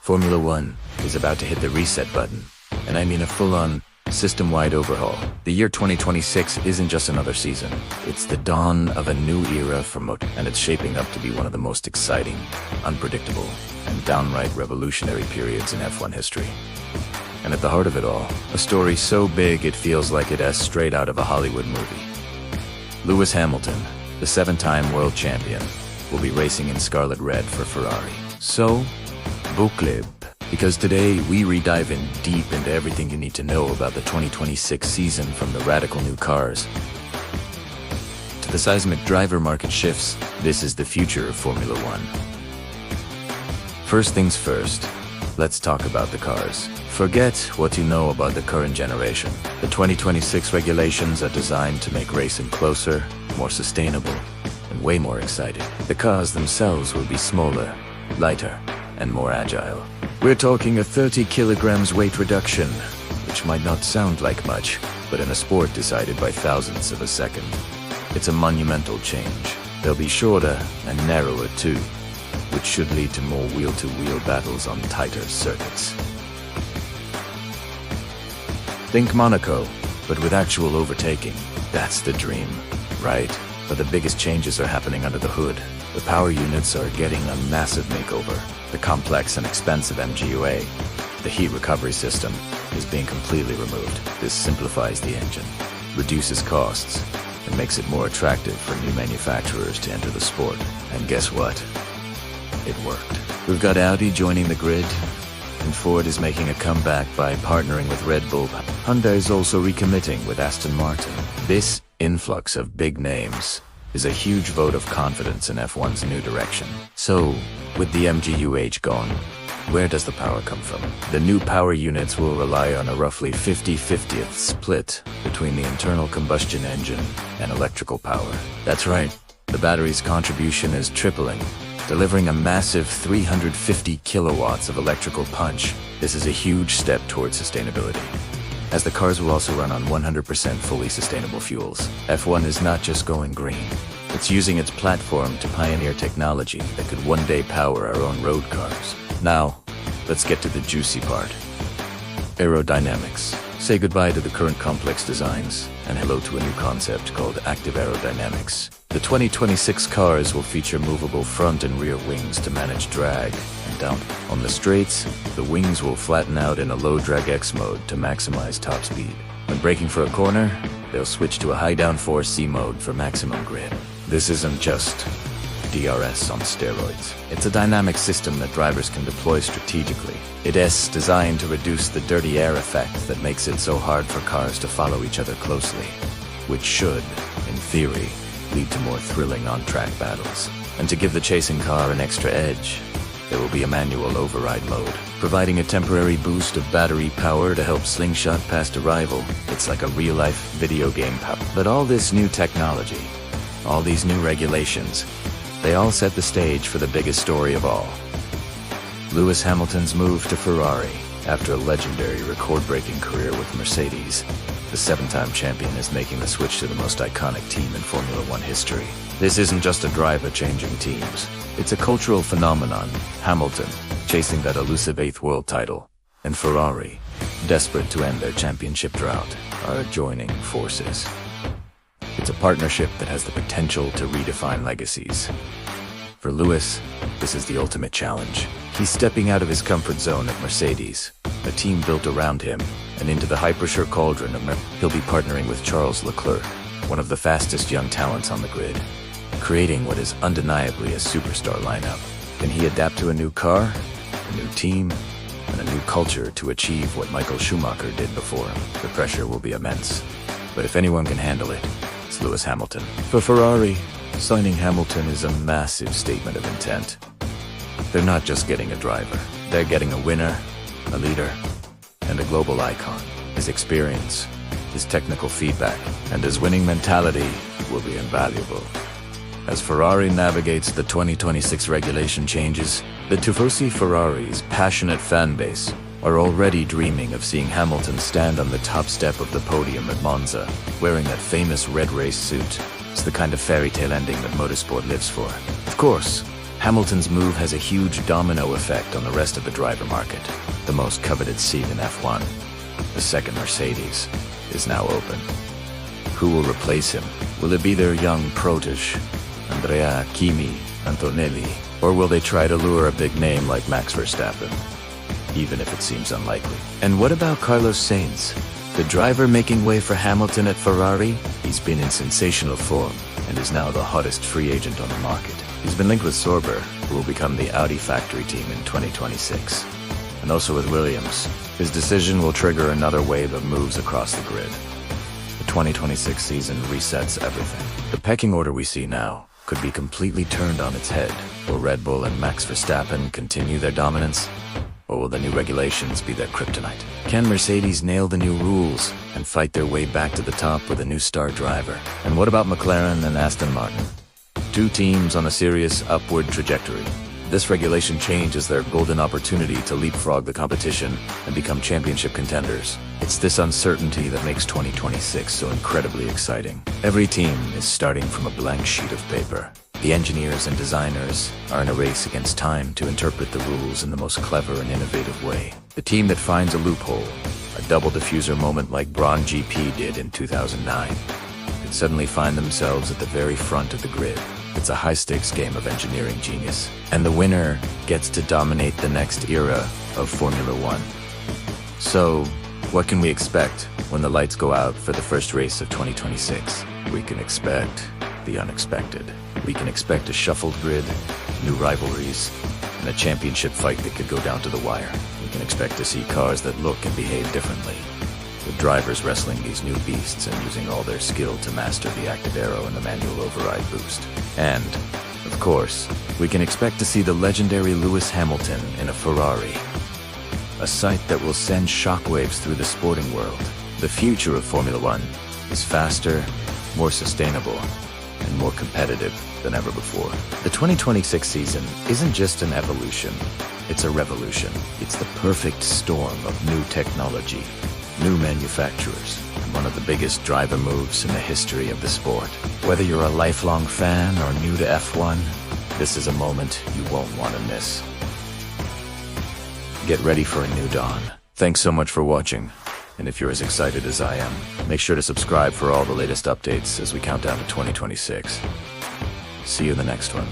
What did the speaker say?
Formula One is about to hit the reset button, and I mean a full-on, system-wide overhaul. The year 2026 isn't just another season. It's the dawn of a new era for motor, and it's shaping up to be one of the most exciting, unpredictable, and downright revolutionary periods in F1 history. And at the heart of it all, a story so big it feels like it is straight out of a Hollywood movie. Lewis Hamilton, the 7-time world champion, will be racing in scarlet red for Ferrari. So, boucle, because today we re-dive in deep into everything you need to know about the 2026 season, from the radical new cars to the seismic driver market shifts. This is the future of Formula One. First things first, let's talk about the cars. Forget what you know about the current generation. The 2026 regulations are designed to make racing closer, more sustainable, and way more exciting. The cars themselves will be smaller, lighter, and more agile. We're talking a 30 kilograms weight reduction, which might not sound like much, but in a sport decided by thousandths of a second, it's a monumental change. They'll be shorter and narrower too, which should lead to more wheel-to-wheel battles on tighter circuits. Think Monaco, but with actual overtaking. That's the dream, right? But the biggest changes are happening under the hood. The power units are getting a massive makeover. The complex and expensive MGUA, the heat recovery system, is being completely removed. This simplifies the engine, reduces costs, and makes it more attractive for new manufacturers to enter the sport. And guess what? It worked. We've got Audi joining the grid, and Ford is making a comeback by partnering with Red Bull. Honda is also recommitting with Aston Martin. This influx of big names is a huge vote of confidence in F1's new direction. So, with the MGUH gone, where does the power come from? The new power units will rely on a roughly 50-50th split between the internal combustion engine and electrical power. That's right, the battery's contribution is tripling, delivering a massive 350 kilowatts of electrical punch. This is a huge step towards sustainability, as the cars will also run on 100% fully sustainable fuels. F1 is not just going green. It's using its platform to pioneer technology that could one day power our own road cars. Now, let's get to the juicy part. Aerodynamics. Say goodbye to the current complex designs and hello to a new concept called active aerodynamics. The 2026 cars will feature movable front and rear wings to manage drag and down. On the straights, the wings will flatten out in a low drag X mode to maximize top speed. When braking for a corner, they'll switch to a high downforce C mode for maximum grip. This isn't just DRS on steroids. It's a dynamic system that drivers can deploy strategically. It is designed to reduce the dirty air effect that makes it so hard for cars to follow each other closely, which should, in theory, lead to more thrilling on-track battles. And to give the chasing car an extra edge, there will be a manual override mode, providing a temporary boost of battery power to help slingshot past a rival. It's like a real-life video game power. But all this new technology, all these new regulations, they all set the stage for the biggest story of all. Lewis Hamilton's move to Ferrari. After a legendary record-breaking career with Mercedes, the 7-time champion is making the switch to the most iconic team in Formula One history. This isn't just a driver changing teams. It's a cultural phenomenon. Hamilton, chasing that elusive 8th world title, and Ferrari, desperate to end their championship drought, are joining forces. It's a partnership that has the potential to redefine legacies. For Lewis, this is the ultimate challenge. He's stepping out of his comfort zone at Mercedes, a team built around him, and into the hyper-sure cauldron of He'll be partnering with Charles Leclerc, one of the fastest young talents on the grid, creating what is undeniably a superstar lineup. Can he adapt to a new car, a new team, and a new culture to achieve what Michael Schumacher did before him? The pressure will be immense, but if anyone can handle it, it's Lewis Hamilton. For Ferrari, signing Hamilton is a massive statement of intent. They're not just getting a driver, they're getting a winner, a leader, and a global icon. His experience, his technical feedback, and his winning mentality will be invaluable. As Ferrari navigates the 2026 regulation changes, the Tifosi Ferrari's passionate fan base are already dreaming of seeing Hamilton stand on the top step of the podium at Monza, wearing that famous red race suit. It's the kind of fairy tale ending that motorsport lives for. Of course, Hamilton's move has a huge domino effect on the rest of the driver market. The most coveted seat in F1, the second Mercedes, is now open. Who will replace him? Will it be their young protege, Andrea Kimi Antonelli, or will they try to lure a big name like Max Verstappen, even if it seems unlikely? And what about Carlos Sainz, the driver making way for Hamilton at Ferrari? He's been in sensational form and is now the hottest free agent on the market. He's been linked with Sauber, who will become the Audi factory team in 2026, and also with Williams. His decision will trigger another wave of moves across the grid. The 2026 season resets everything. The pecking order we see now could be completely turned on its head. Will Red Bull and Max Verstappen continue their dominance? Or will the new regulations be their kryptonite? Can Mercedes nail the new rules and fight their way back to the top with a new star driver? And what about McLaren and Aston Martin? Two teams on a serious upward trajectory. This regulation change is their golden opportunity to leapfrog the competition and become championship contenders. It's this uncertainty that makes 2026 so incredibly exciting. Every team is starting from a blank sheet of paper. The engineers and designers are in a race against time to interpret the rules in the most clever and innovative way. The team that finds a loophole, a double diffuser moment like Braun GP did in 2009, could suddenly find themselves at the very front of the grid. It's a high-stakes game of engineering genius, and the winner gets to dominate the next era of Formula One. So, what can we expect when the lights go out for the first race of 2026? We can expect the unexpected. We can expect a shuffled grid, new rivalries, and a championship fight that could go down to the wire. We can expect to see cars that look and behave differently, with drivers wrestling these new beasts and using all their skill to master the active aero and the manual override boost. And, of course, we can expect to see the legendary Lewis Hamilton in a Ferrari, a sight that will send shockwaves through the sporting world. The future of Formula One is faster, more sustainable, and more competitive than ever before. The 2026 season isn't just an evolution, it's a revolution. It's the perfect storm of new technology, new manufacturers, and one of the biggest driver moves in the history of the sport. Whether you're a lifelong fan or new to F1, this is a moment you won't want to miss. Get ready for a new dawn. Thanks so much for watching, and if you're as excited as I am, make sure to subscribe for all the latest updates as we count down to 2026. See you in the next one.